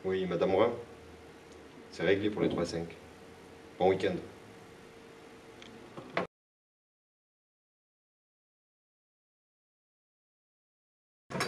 Oui, Madame Brun, c'est réglé pour les 3-5. Bon week-end.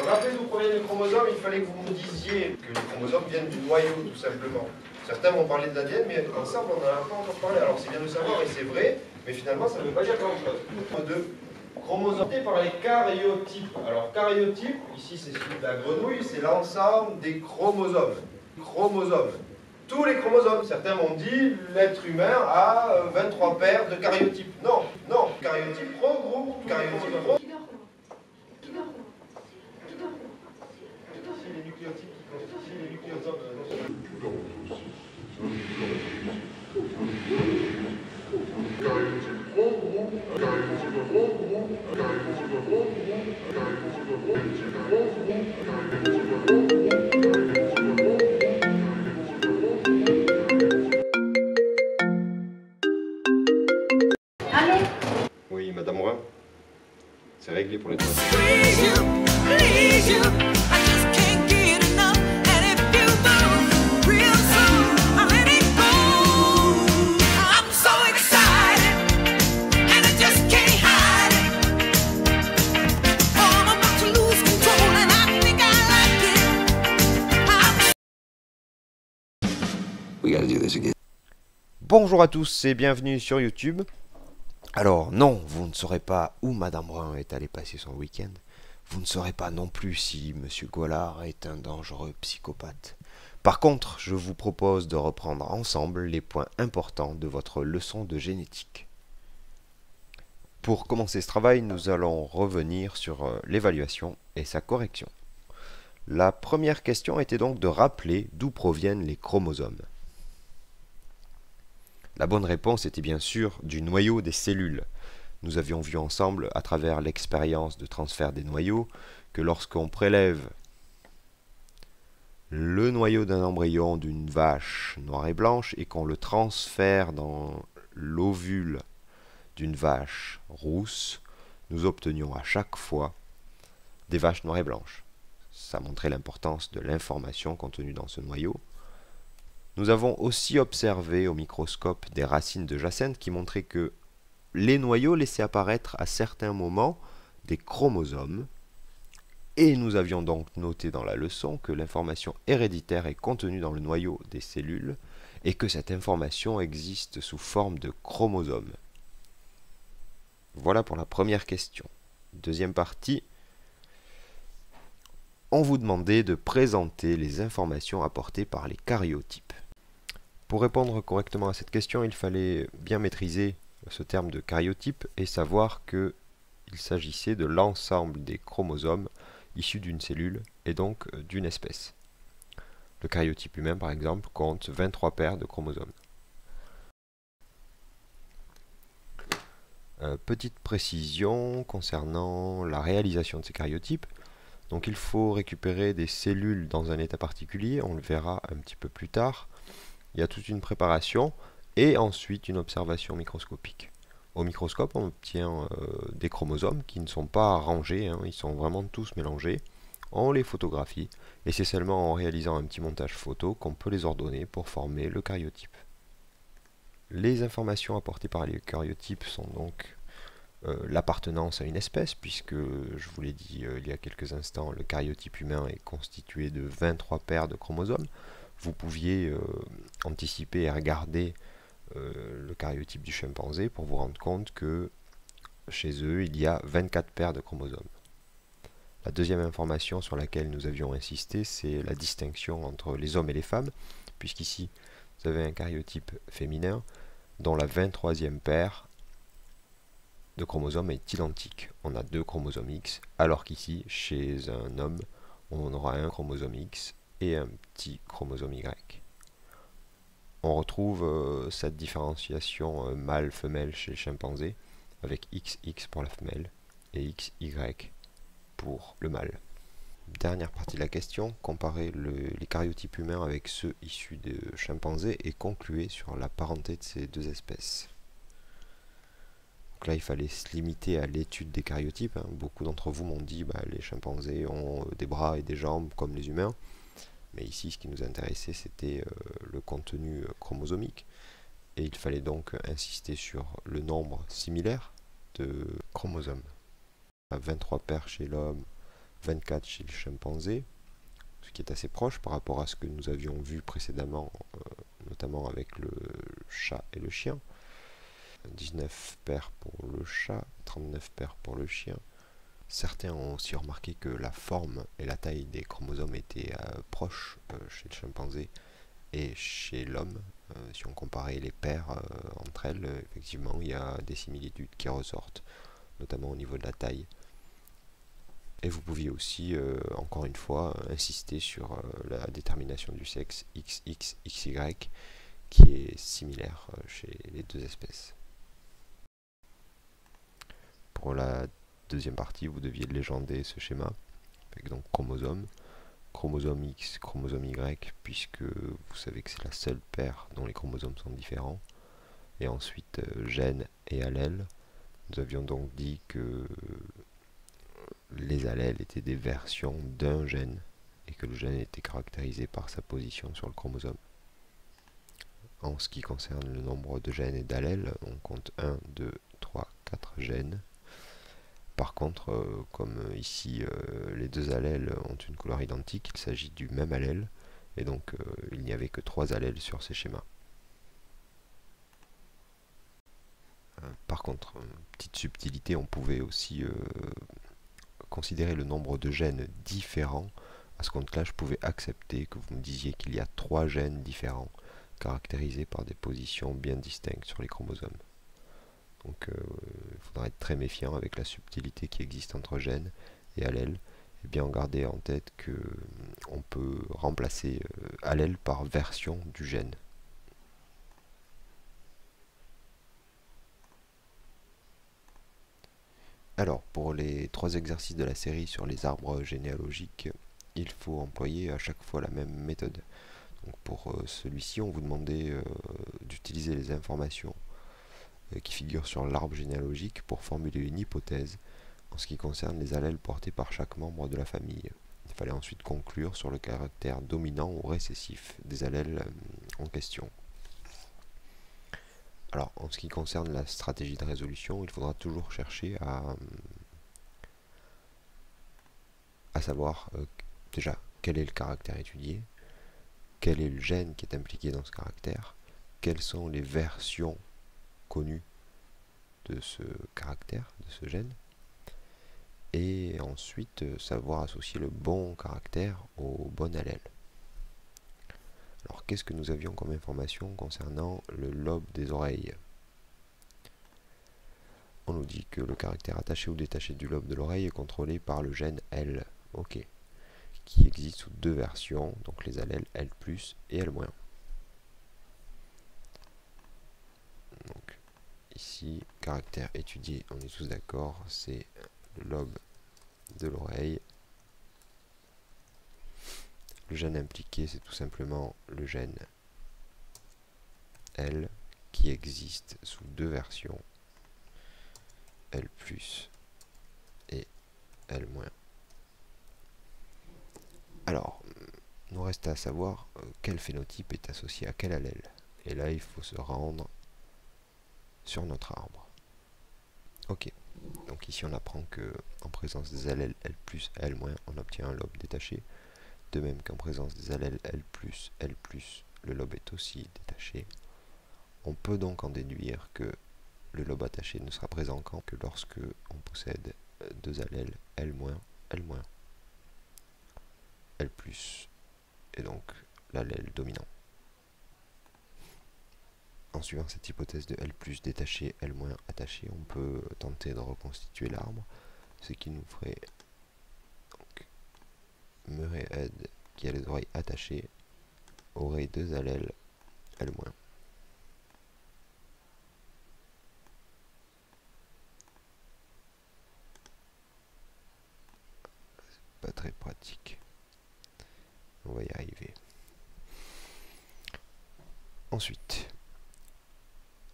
Rappelez d'où proviennent les chromosomes, il fallait que vous me disiez que les chromosomes viennent du noyau, tout simplement. Certains m'ont parlé de l'ADN, mais ensemble, on n'en a pas encore parlé. Alors c'est bien de savoir, et c'est vrai, mais finalement, ça ne veut pas dire grand-chose. De chromosomes par les caryotypes. Alors, caryotype, ici c'est celui de la grenouille, c'est l'ensemble des chromosomes. Chromosomes. Tous les chromosomes. Certains m'ont dit l'être humain a 23 paires de caryotypes. Non, non. Caryotype regroupe. Caryotype regroupe. Si les nucléotides qui constituent les nucléosomes. Oui, Madame Brun, c'est réglé pour les 3. Bonjour à tous et bienvenue sur YouTube. Alors non, vous ne saurez pas où Madame Brun est allée passer son week-end. Vous ne saurez pas non plus si Monsieur Gollard est un dangereux psychopathe. Par contre, je vous propose de reprendre ensemble les points importants de votre leçon de génétique. Pour commencer ce travail, nous allons revenir sur l'évaluation et sa correction. La première question était donc de rappeler d'où proviennent les chromosomes. La bonne réponse était bien sûr du noyau des cellules. Nous avions vu ensemble, à travers l'expérience de transfert des noyaux, que lorsqu'on prélève le noyau d'un embryon d'une vache noire et blanche et qu'on le transfère dans l'ovule d'une vache rousse, nous obtenions à chaque fois des vaches noires et blanches. Ça montrait l'importance de l'information contenue dans ce noyau. Nous avons aussi observé au microscope des racines de jacinthe qui montraient que les noyaux laissaient apparaître à certains moments des chromosomes, et nous avions donc noté dans la leçon que l'information héréditaire est contenue dans le noyau des cellules et que cette information existe sous forme de chromosomes. Voilà pour la première question. Deuxième partie, on vous demandait de présenter les informations apportées par les caryotypes. Pour répondre correctement à cette question, il fallait bien maîtriser ce terme de caryotype et savoir qu'il s'agissait de l'ensemble des chromosomes issus d'une cellule et donc d'une espèce. Le caryotype humain, par exemple, compte 23 paires de chromosomes. Petite précision concernant la réalisation de ces caryotypes. Donc il faut récupérer des cellules dans un état particulier, on le verra un petit peu plus tard. Il y a toute une préparation et ensuite une observation microscopique. Au microscope, on obtient des chromosomes qui ne sont pas rangés, hein, ils sont vraiment tous mélangés. On les photographie et c'est seulement en réalisant un petit montage photo qu'on peut les ordonner pour former le caryotype. Les informations apportées par les caryotypes sont donc l'appartenance à une espèce, puisque je vous l'ai dit il y a quelques instants, le caryotype humain est constitué de 23 paires de chromosomes. Vous pouviez anticiper et regarder le caryotype du chimpanzé pour vous rendre compte que chez eux, il y a 24 paires de chromosomes. La deuxième information sur laquelle nous avions insisté, c'est la distinction entre les hommes et les femmes, puisqu'ici, vous avez un caryotype féminin dont la 23e paire de chromosomes est identique. On a 2 chromosomes X, alors qu'ici, chez un homme, on aura un chromosome X et un petit chromosome Y. On retrouve cette différenciation mâle-femelle chez le chimpanzé, avec XX pour la femelle et XY pour le mâle. Dernière partie de la question, comparer les caryotypes humains avec ceux issus de chimpanzés et concluer sur la parenté de ces deux espèces. Donc là, il fallait se limiter à l'étude des caryotypes. Beaucoup d'entre vous m'ont dit les chimpanzés ont des bras et des jambes comme les humains. Mais ici, ce qui nous intéressait, c'était le contenu chromosomique. Et il fallait donc insister sur le nombre similaire de chromosomes. 23 paires chez l'homme, 24 chez le chimpanzé, ce qui est assez proche par rapport à ce que nous avions vu précédemment, notamment avec le chat et le chien. 19 paires pour le chat, 39 paires pour le chien. Certains ont aussi remarqué que la forme et la taille des chromosomes étaient proches chez le chimpanzé et chez l'homme. Si on comparait les paires entre elles, effectivement, il y a des similitudes qui ressortent, notamment au niveau de la taille. Et vous pouviez aussi, encore une fois, insister sur la détermination du sexe XX, XY, qui est similaire chez les deux espèces. Pour la deuxième partie, vous deviez légender ce schéma, avec donc chromosome X, chromosome Y, puisque vous savez que c'est la seule paire dont les chromosomes sont différents. Et ensuite, gènes et allèles. Nous avions donc dit que les allèles étaient des versions d'un gène, et que le gène était caractérisé par sa position sur le chromosome. En ce qui concerne le nombre de gènes et d'allèles, on compte 1, 2, 3, 4 gènes. Par contre, comme ici les deux allèles ont une couleur identique, il s'agit du même allèle, et donc il n'y avait que 3 allèles sur ces schémas. Par contre, petite subtilité, on pouvait aussi considérer le nombre de gènes différents. À ce compte-là, je pouvais accepter que vous me disiez qu'il y a 3 gènes différents, caractérisés par des positions bien distinctes sur les chromosomes. Donc il faudra être très méfiant avec la subtilité qui existe entre gènes et allèles, et bien garder en tête que on peut remplacer allèle par version du gène. Alors, pour les 3 exercices de la série sur les arbres généalogiques, il faut employer à chaque fois la même méthode. Donc pour celui-ci, on vous demandait d'utiliser les informations qui figurent sur l'arbre généalogique pour formuler une hypothèse en ce qui concerne les allèles portés par chaque membre de la famille. Il fallait ensuite conclure sur le caractère dominant ou récessif des allèles en question. Alors, en ce qui concerne la stratégie de résolution, il faudra toujours chercher à savoir déjà quel est le caractère étudié, quel est le gène qui est impliqué dans ce caractère, quelles sont les versions connues de ce caractère, de ce gène, et ensuite savoir associer le bon caractère au bon allèle. Alors qu'est-ce que nous avions comme information concernant le lobe des oreilles? On nous dit que le caractère attaché ou détaché du lobe de l'oreille est contrôlé par le gène L, ok, qui existe sous 2 versions, donc les allèles L+, et L-. Donc ici, caractère étudié, on est tous d'accord, c'est le lobe de l'oreille. Le gène impliqué, c'est tout simplement le gène L, qui existe sous 2 versions, L+, et L-. Alors, nous reste à savoir quel phénotype est associé à quel allèle. Et là, il faut se rendre sur notre arbre. Ok, donc ici on apprend que en présence des allèles L+, L-, on obtient un lobe détaché. De même qu'en présence des allèles L+, L+, le lobe est aussi détaché. On peut donc en déduire que le lobe attaché ne sera présent que lorsque on possède 2 allèles L-, L-, L+, et donc l'allèle dominant. En suivant cette hypothèse de L+ détaché, L- attaché, on peut tenter de reconstituer l'arbre, ce qui nous ferait donc Murray qui a les oreilles attachées aurait 2 allèles L-. Pas très pratique. On va y arriver. Ensuite,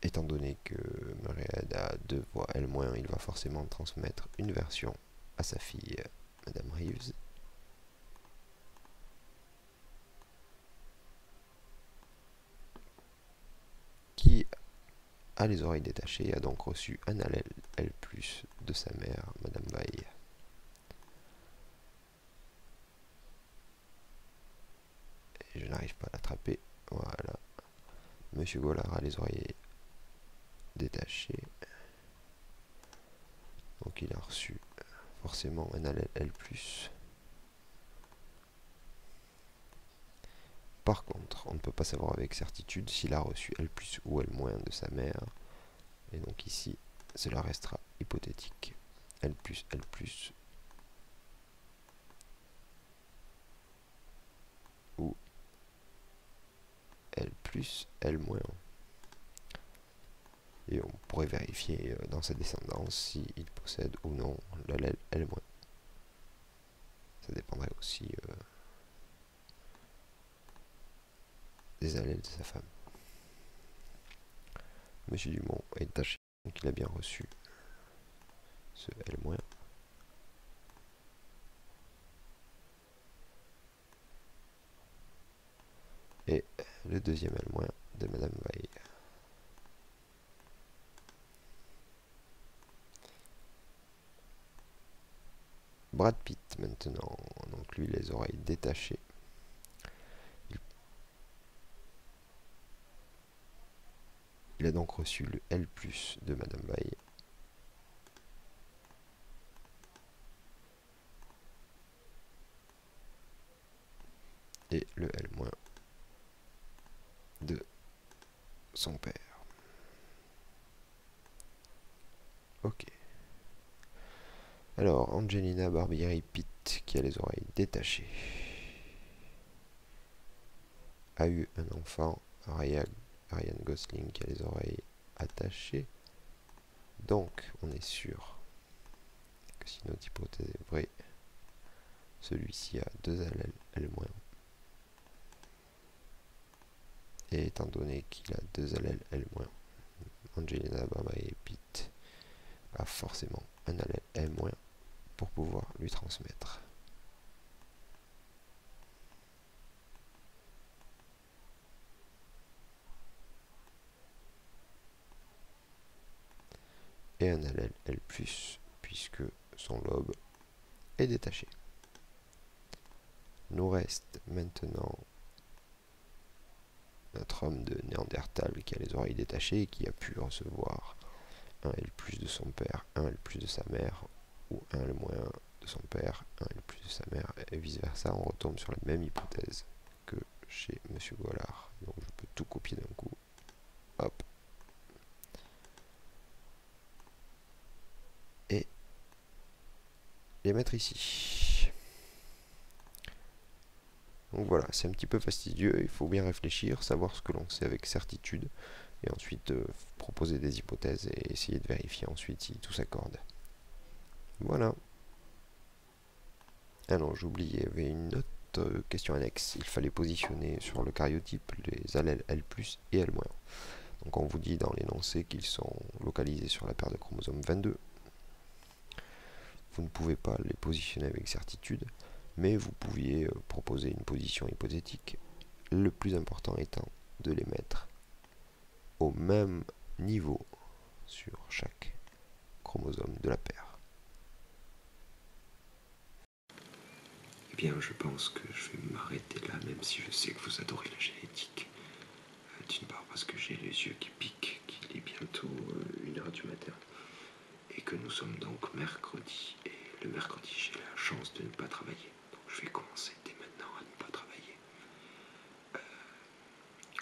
étant donné que Murray a 2 voix L-, il va forcément transmettre une version à sa fille, Madame Reeves. a les oreilles détachées et a donc reçu un allèle L+, de sa mère, Madame Baye. Et je n'arrive pas à l'attraper. Voilà. Monsieur Gollard a les oreilles détachées. Donc il a reçu forcément un allèle L+. Par contre, on ne peut pas savoir avec certitude s'il a reçu L+ ou L- de sa mère. Et donc ici, cela restera hypothétique. L+, L+, ou L+, L-. Et on pourrait vérifier dans sa descendance s'il possède ou non l'allèle L-. Ça dépendrait aussi des allèles de sa femme. Monsieur Dumont est détaché, donc il a bien reçu ce L-. Et le deuxième L- de Madame Veil. Brad Pitt maintenant, donc lui les oreilles détachées. Il a donc reçu le L+ de Madame Veil. Et le L- de son père. Ok. Alors, Angelina Barbieri Pitt, qui a les oreilles détachées, a eu un enfant, Ryan Gosling, qui a les oreilles attachées. Donc, on est sûr que si notre hypothèse est vraie, celui-ci a deux allèles L-. Et étant donné qu'il a deux allèles L-, Angelina Barbieri Pitt a forcément un allèle L- pour pouvoir lui transmettre. Et un allèle L+, puisque son lobe est détaché. Nous reste maintenant notre homme de Néandertal qui a les oreilles détachées et qui a pu recevoir un L+ de son père, un L+ de sa mère, ou un L- de son père, un L+ de sa mère, et vice versa. On retombe sur la même hypothèse que chez Monsieur Gollard. Donc je peux tout copier d'un coup. Hop. Et les mettre ici. Donc voilà, c'est un petit peu fastidieux, il faut bien réfléchir, savoir ce que l'on sait avec certitude, et ensuite proposer des hypothèses et essayer de vérifier ensuite si tout s'accorde. Voilà. Ah non, j'ai oublié, il y avait une autre question annexe. Il fallait positionner sur le caryotype les allèles L+ et L-. Donc on vous dit dans l'énoncé qu'ils sont localisés sur la paire de chromosomes 22. Vous ne pouvez pas les positionner avec certitude, mais vous pouviez proposer une position hypothétique. Le plus important étant de les mettre au même niveau sur chaque chromosome de la paire. Eh bien, je pense que je vais m'arrêter là, même si je sais que vous adorez la génétique. D'une part parce que j'ai les yeux qui piquent, qu'il est bientôt 1h du matin, et que nous sommes donc mercredi, et le mercredi j'ai la chance de ne pas travailler. Donc je vais commencer dès maintenant à ne pas travailler.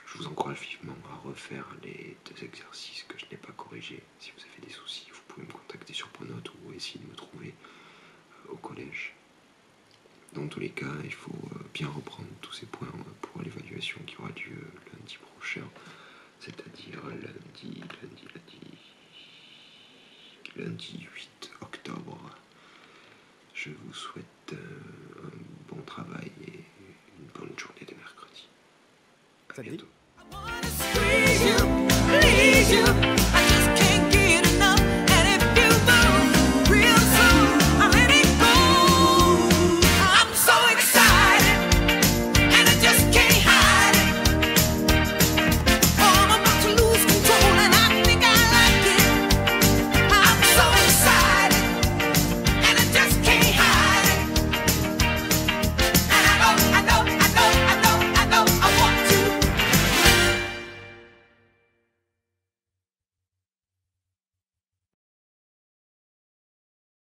Je vous encourage vivement à refaire les 2 exercices que je n'ai pas corrigés. Si vous avez des soucis, vous pouvez me contacter sur Pronote ou essayer de me trouver au collège. Dans tous les cas, il faut bien reprendre tous ces points pour l'évaluation qui aura lieu lundi prochain, c'est-à-dire lundi 8 octobre. Je vous souhaite un bon travail et une bonne journée de mercredi. À bientôt.